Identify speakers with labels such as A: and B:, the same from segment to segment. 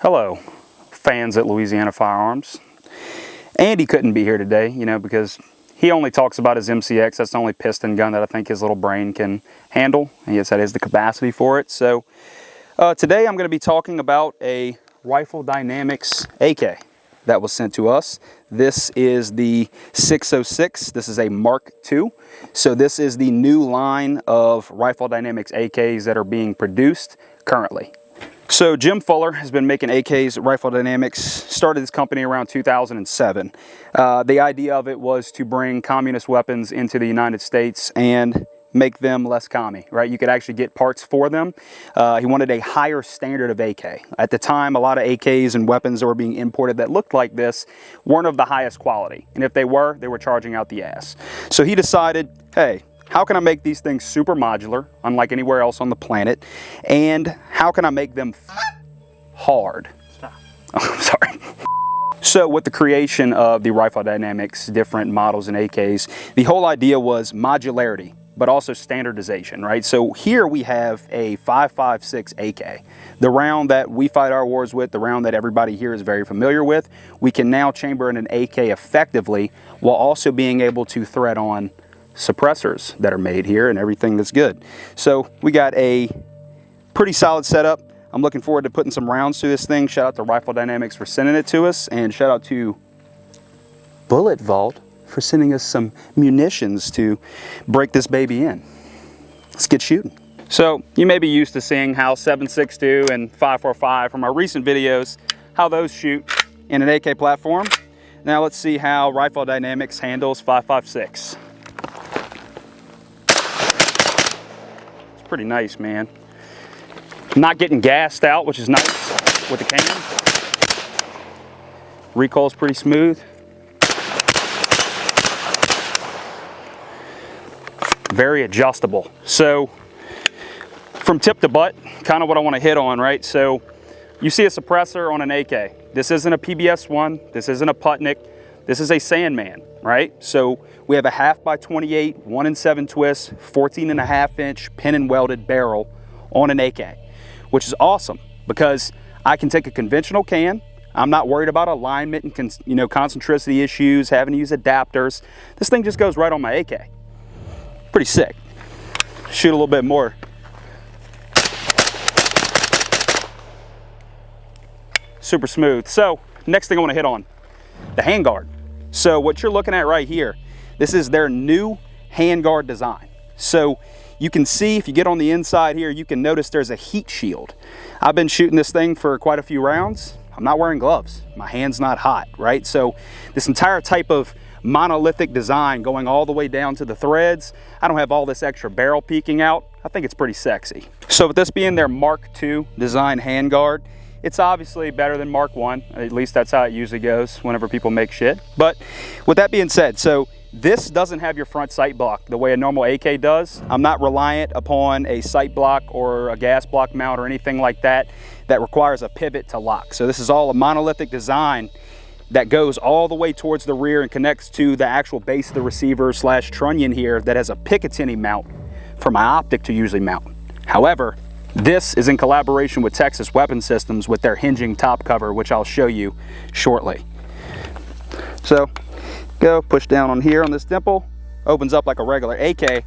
A: Hello, fans at Louisiana Firearms. Andy couldn't be here today, because he only talks about his MCX. That's the only piston gun that I think his little brain can handle. And yes, that is the capacity for it. So today I'm going to be talking about a Rifle Dynamics AK that was sent to us. This is the 606. This is a Mark.II. So this is the new line of Rifle Dynamics AKs that are being produced currently. So Jim Fuller has been making AKs at Rifle Dynamics, started this company around 2007. The idea of it was to bring communist weapons into the United States and make them less commie, right? You could actually get parts for them. He wanted a higher standard of AK. At the time, a lot of AKs and weapons that were being imported that looked like this weren't of the highest quality. And if they were charging out the ass. So he decided, hey, how can I make these things super modular, unlike anywhere else on the planet? And how can I make them hard? Stop. Oh, I'm sorry. So with the creation of the Rifle Dynamics different models and AKs, the whole idea was modularity, but also standardization, right? So here we have a 5.56 AK. The round that we fight our wars with, the round that everybody here is very familiar with, we can now chamber in an AK effectively while also being able to thread on suppressors that are made here and everything that's good. So we got a pretty solid setup. I'm looking forward to putting some rounds through this thing. Shout out to Rifle Dynamics for sending it to us, and shout out to Bullet Vault for sending us some munitions to break this baby in. Let's get shooting. So you may be used to seeing how 7.62 and 5.45 from our recent videos, how those shoot in an AK platform. Now let's see how Rifle Dynamics handles 5.56. Pretty nice, man. Not getting gassed out, which is nice with the can. Recoil's pretty smooth. Very adjustable. So from tip to butt, kind of what I want to hit on, right? So you see a suppressor on an AK. This isn't a PBS1. This isn't a Putnik. This is a Sandman, right? So we have a 1/2x28, 1-in-7 twist, 14.5-inch pin and welded barrel on an AK, which is awesome because I can take a conventional can. I'm not worried about alignment and concentricity issues, having to use adapters. This thing just goes right on my AK. Pretty sick. Shoot a little bit more. Super smooth. So next thing I want to hit on, the handguard. So what you're looking at right here, this is their new handguard design. So you can see, if you get on the inside here, you can notice there's a heat shield. I've been shooting this thing for quite a few rounds. I'm not wearing gloves. My hand's not hot, right? So this entire type of monolithic design going all the way down to the threads, I don't have all this extra barrel peeking out. I think it's pretty sexy. So with this being their Mark.II design handguard, it's obviously better than Mark.I. At least that's how it usually goes whenever people make shit. But with that being said, so this doesn't have your front sight block the way a normal AK does. I'm not reliant upon a sight block or a gas block mount or anything like that that requires a pivot to lock. So this is all a monolithic design that goes all the way towards the rear and connects to the actual base of the receiver / trunnion here that has a Picatinny mount for my optic to usually mount. However, this is in collaboration with Texas Weapon Systems with their hinging top cover, which I'll show you shortly. So go push down on here on this dimple, opens up like a regular AK.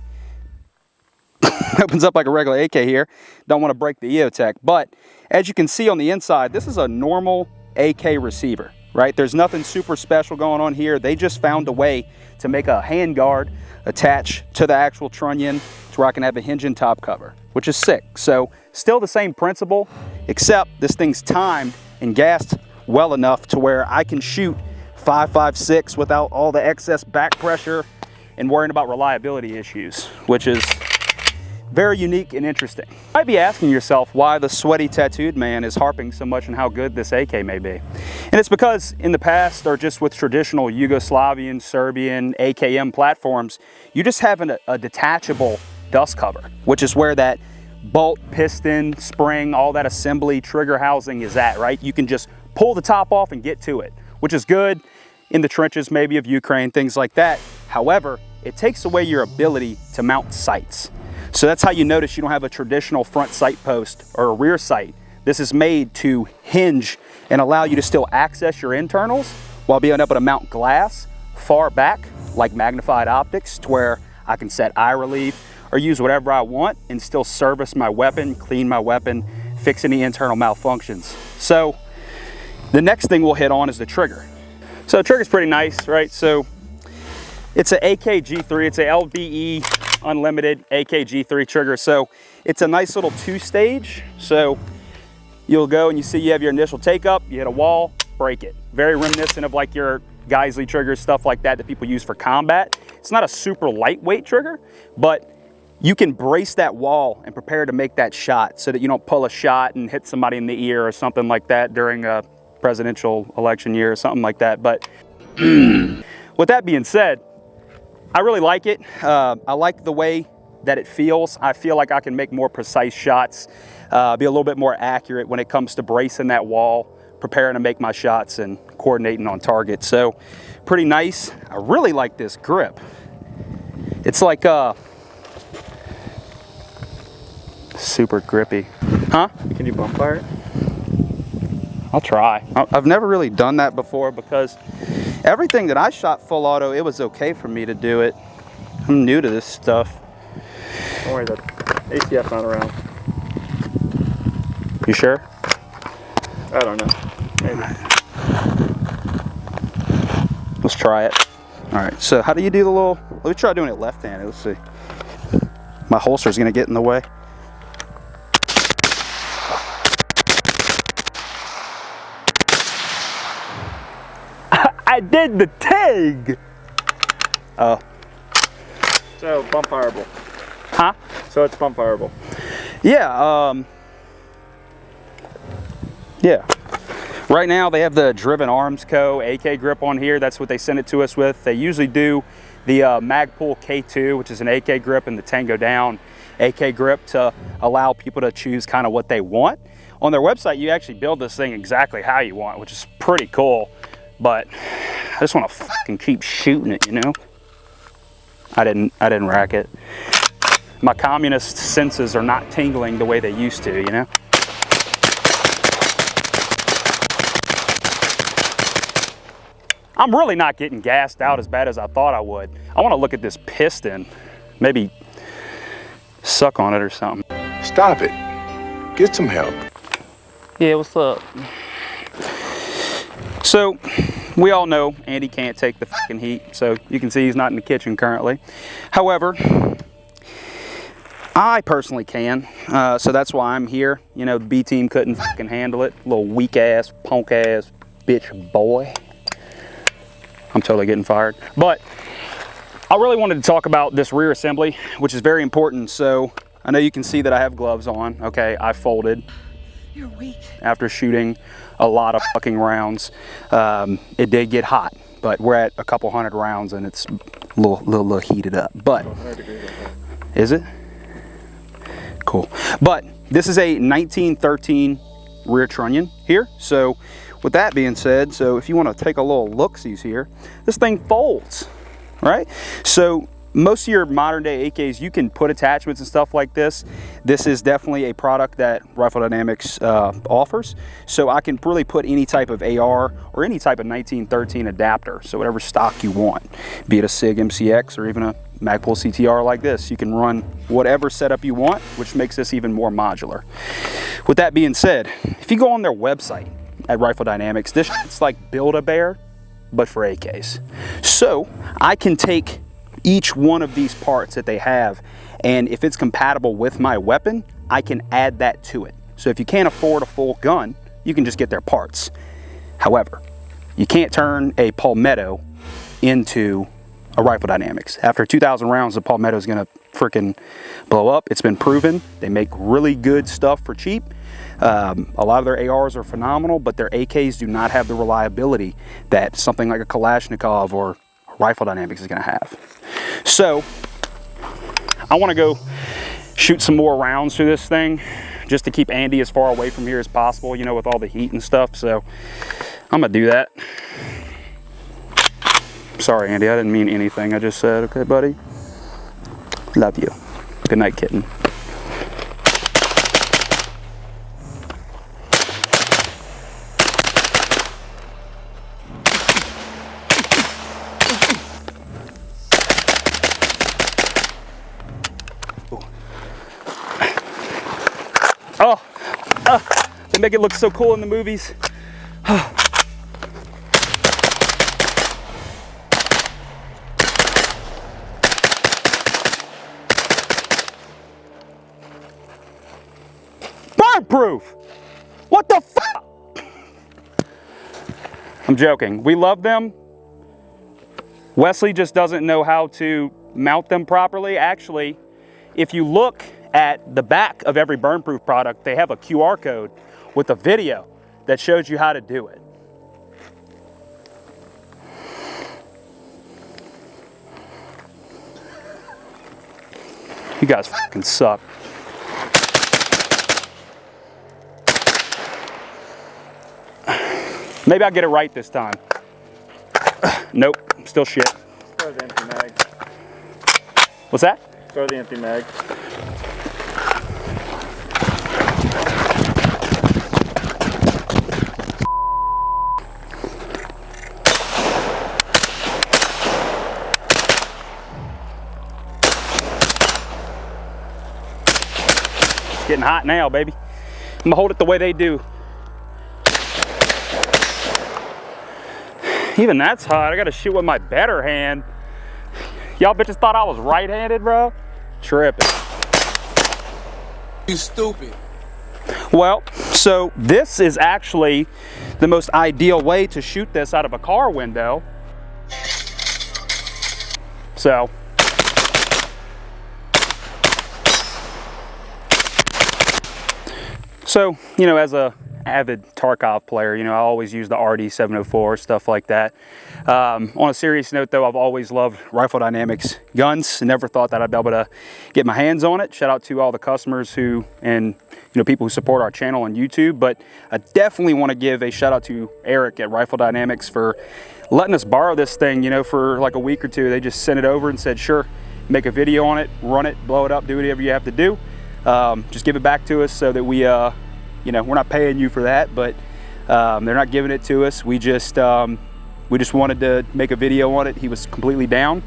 A: Opens up like a regular AK here. Don't want to break the EOTech, but as you can see on the inside, this is a normal AK receiver, right? There's nothing super special going on here. They just found a way to make a handguard attach to the actual trunnion to where I can have a hinging top cover, which is sick. So still the same principle, except this thing's timed and gassed well enough to where I can shoot 5.56 without all the excess back pressure and worrying about reliability issues, which is very unique and interesting. You might be asking yourself why the sweaty tattooed man is harping so much on how good this AK may be. And it's because in the past, or just with traditional Yugoslavian, Serbian, AKM platforms, you just have a detachable dust cover, which is where that bolt, piston, spring, all that assembly, trigger housing is at, right? You can just pull the top off and get to it, which is good in the trenches maybe of Ukraine, things like that. However, it takes away your ability to mount sights. So that's how you notice you don't have a traditional front sight post or a rear sight this is made to hinge and allow you to still access your internals while being able to mount glass far back, like magnified optics, to where I can set eye relief or use whatever I want and still service my weapon, clean my weapon, fix any internal malfunctions. So the next thing we'll hit on is the trigger. So the trigger's pretty nice, right? So it's an AK-G3, it's a LBE Unlimited AK-G3 trigger. So it's a nice little 2-stage. So you'll go and you see you have your initial take up, you hit a wall, break it. Very reminiscent of like your Geisley triggers, stuff like that people use for combat. It's not a super lightweight trigger, but you can brace that wall and prepare to make that shot so that you don't pull a shot and hit somebody in the ear or something like that during a presidential election year or something like that. But with that being said, I really like it. I like the way that it feels. I feel like I can make more precise shots, be a little bit more accurate when it comes to bracing that wall, preparing to make my shots and coordinating on target. So pretty nice. I really like this grip. It's like super grippy. Huh?
B: Can you bump fire it?
A: I'll try. I've never really done that before because everything that I shot full auto, it was okay for me to do it. I'm new to this stuff.
B: Don't worry, the ATF not around.
A: You sure?
B: I don't know. Maybe.
A: Let's try it. All right, so how do you do the little, let me try doing it left-handed, let's see. My holster's gonna get in the way. I did the tag! Oh.
B: So, bump fireable.
A: Huh?
B: So it's bump fireable.
A: Yeah, yeah. Right now they have the Driven Arms Co. AK grip on here. That's what they send it to us with. They usually do the MK.II, which is an AK grip, and the Tango Down AK grip to allow people to choose kind of what they want. On their website, you actually build this thing exactly how you want, which is pretty cool. But I just want to fucking keep shooting it, you know? I didn't rack it. My communist senses are not tingling the way they used to, you know? I'm really not getting gassed out as bad as I thought I would. I want to look at this piston, maybe suck on it or something.
C: Stop it. Get some help.
A: Yeah, what's up? So, we all know Andy can't take the fucking heat, so you can see he's not in the kitchen currently. However, I personally can, so that's why I'm here. You know, the B team couldn't fucking handle it. Little weak ass, punk ass bitch boy. I'm totally getting fired. But I really wanted to talk about this rear assembly, which is very important. So I know you can see that I have gloves on. Okay, I folded.
D: You're weak.
A: After shooting a lot of fucking rounds. It did get hot, but we're at a couple hundred rounds and it's a little heated up. But is it? Cool. But this is a 1913 rear trunnion here. So with that being said, so if you want to take a little look-sees here, this thing folds, right? So most of your modern day AKs, you can put attachments and stuff like this. This is definitely a product that Rifle Dynamics offers. So I can really put any type of AR or any type of 1913 adapter. So whatever stock you want, be it a SIG MCX or even a Magpul CTR like this. You can run whatever setup you want, which makes this even more modular. With that being said, if you go on their website at Rifle Dynamics, this it's like Build-A-Bear, but for AKs. So I can take each one of these parts that they have, and if it's compatible with my weapon, I can add that to it. So if you can't afford a full gun, you can just get their parts. However, you can't turn a Palmetto into a Rifle Dynamics. After 2,000 rounds, the Palmetto is gonna freaking blow up. It's been proven. They make really good stuff for cheap. A lot of their ARs are phenomenal, but their AKs do not have the reliability that something like a Kalashnikov or Rifle Dynamics is gonna have. So I want to go shoot some more rounds through this thing just to keep Andy as far away from here as possible, you know, with all the heat and stuff. So I'm gonna do that. Sorry, Andy, I didn't mean anything I just said. Okay, buddy? Love you. Good night, kitten. They make it look so cool in the movies. Burn proof! What the fuck? I'm joking. We love them. Wesley just doesn't know how to mount them properly. Actually, if you look at the back of every burn proof product, they have a QR code with a video that shows you how to do it. You guys fucking suck. Maybe I'll get it right this time. Nope, still shit.
B: Throw the empty mag.
A: What's that?
B: Throw the empty mag.
A: It's getting hot now, baby. I'm gonna hold it the way they do. Even that's hot. I gotta shoot with my better hand. Y'all bitches thought I was right-handed, bro? Tripping.
D: You stupid.
A: Well, so this is actually the most ideal way to shoot this out of a car window. So. So, you know, as a avid Tarkov player, you know, I always use the RD704, stuff like that. On a serious note though, I've always loved Rifle Dynamics guns and never thought that I'd be able to get my hands on it. Shout out to all the customers who, and you know, people who support our channel on YouTube, but I definitely want to give a shout out to Eric at Rifle Dynamics for letting us borrow this thing, you know, for like a week or two. They just sent it over and said, sure, make a video on it, run it, blow it up, do whatever you have to do. Just give it back to us so that we, you know, we're not paying you for that, but they're not giving it to us. We just wanted to make a video on it. He was completely down.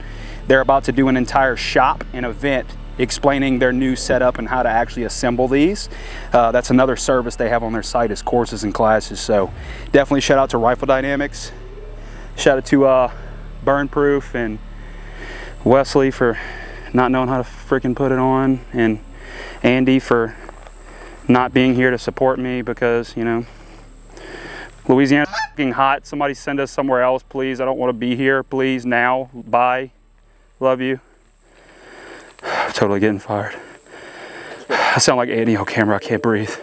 A: They're about to do an entire shop and event explaining their new setup and how to actually assemble these. That's another service they have on their site, is courses and classes. So definitely shout out to Rifle Dynamics. Shout out to Burn Proof and Wesley for not knowing how to freaking put it on, and Andy for not being here to support me because, you know, Louisiana's fucking hot. Somebody send us somewhere else, please. I don't want to be here, please, now. Bye. Love you. Totally getting fired. I sound like Andy on camera. I can't breathe.